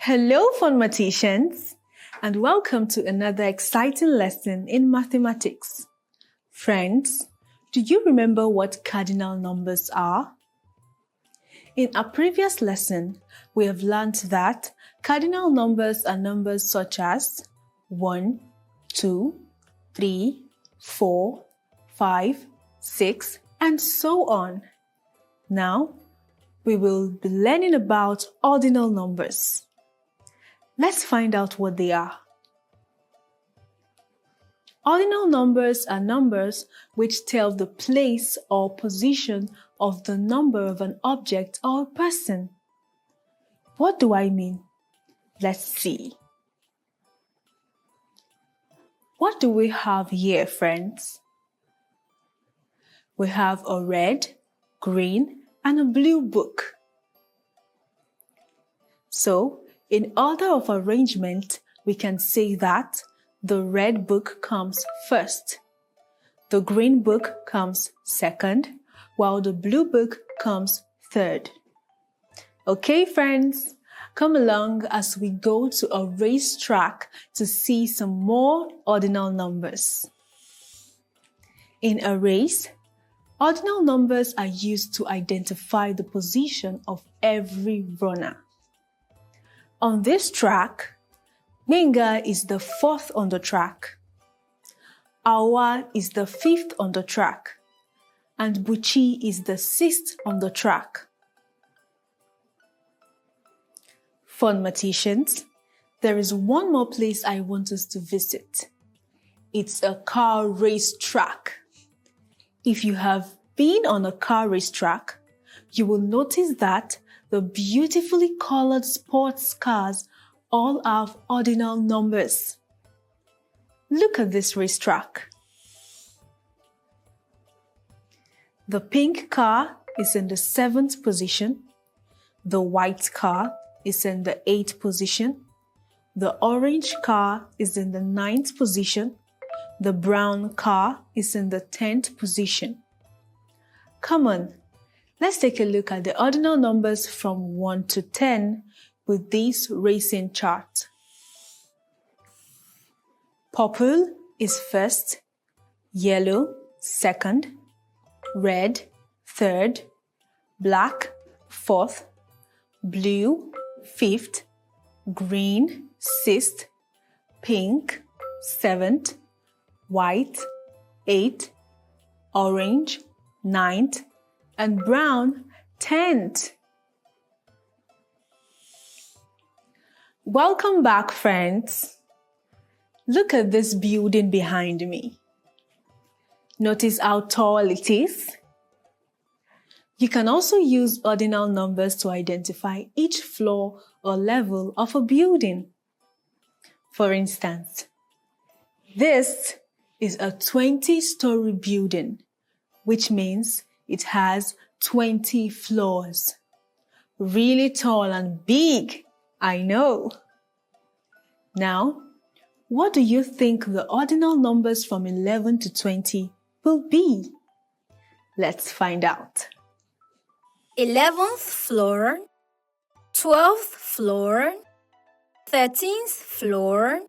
Hello, phonmaticians, and welcome to another exciting lesson in mathematics. Friends, do you remember what cardinal numbers are? In our previous lesson, we have learned that cardinal numbers are numbers such as 1, 2, 3, 4, 5, 6, and so on. Now, we will be learning about ordinal numbers. Let's find out what they are. Ordinal numbers are numbers which tell the place or position of the number of an object or a person. What do I mean? Let's see. What do we have here, friends? We have a red, green, and a blue book. So, in order of arrangement, we can say that the red book comes first, the green book comes second, while the blue book comes third. Okay, friends, come along as we go to a racetrack to see some more ordinal numbers. In a race, ordinal numbers are used to identify the position of every runner. On this track, Menga is the 4th on the track, Awa is the 5th on the track, and Buchi is the 6th on the track. Phonmaticians, there is one more place I want us to visit. It's a car race track. If you have been on a car race track, you will notice that the beautifully colored sports cars all have ordinal numbers. Look at this racetrack. The pink car is in the 7th position. The white car is in the 8th position. The orange car is in the 9th position. The brown car is in the 10th position. Come on. Let's take a look at the ordinal numbers from 1 to 10 with this racing chart. Purple is first, yellow second, red third, black 4th, blue 5th, green 6th, pink 7th, white 8th, orange 9th, and brown 10th. Welcome back, friends. Look at this building behind me. Notice how tall it is. You can also use ordinal numbers to identify each floor or level of a building. For instance, this is a 20-story building, which means it has 20 floors. Really tall and big, I know. Now, what do you think the ordinal numbers from 11 to 20 will be? Let's find out. 11th floor, 12th floor, 13th floor,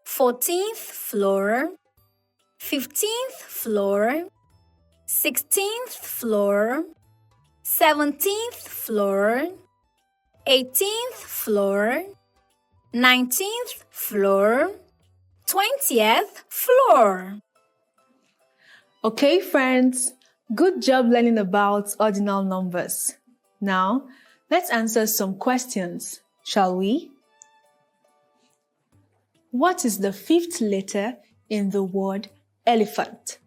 14th floor, 15th floor, 16th floor, 17th floor, 18th floor, 19th floor, 20th floor. Okay, friends, good job learning about ordinal numbers. Now, let's answer some questions, shall we? What is the 5th letter in the word elephant?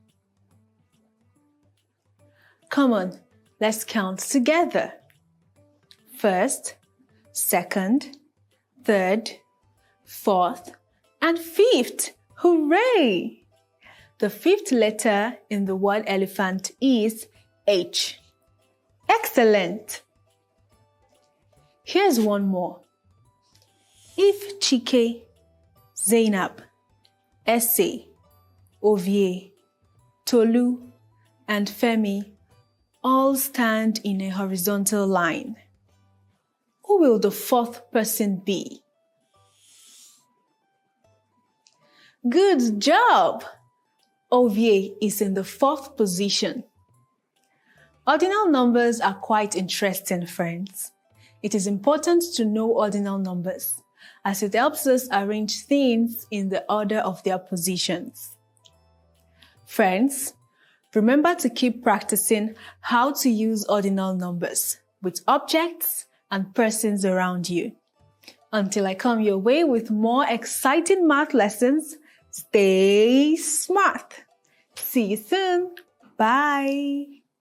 Come on, let's count together. 1st, 2nd, 3rd, 4th, and 5th. Hooray! The 5th letter in the word elephant is H. Excellent! Here's one more. If Chike, Zainab, Ese, Ovie, Tolu, and Femi all stand in a horizontal line, Who will the fourth person be? Good job! Ovie is in the fourth position. Ordinal numbers are quite interesting, friends. It is important to know ordinal numbers, as it helps us arrange things in the order of their positions. Friends, remember to keep practicing how to use ordinal numbers with objects and persons around you. Until I come your way with more exciting math lessons, stay smart. See you soon. Bye.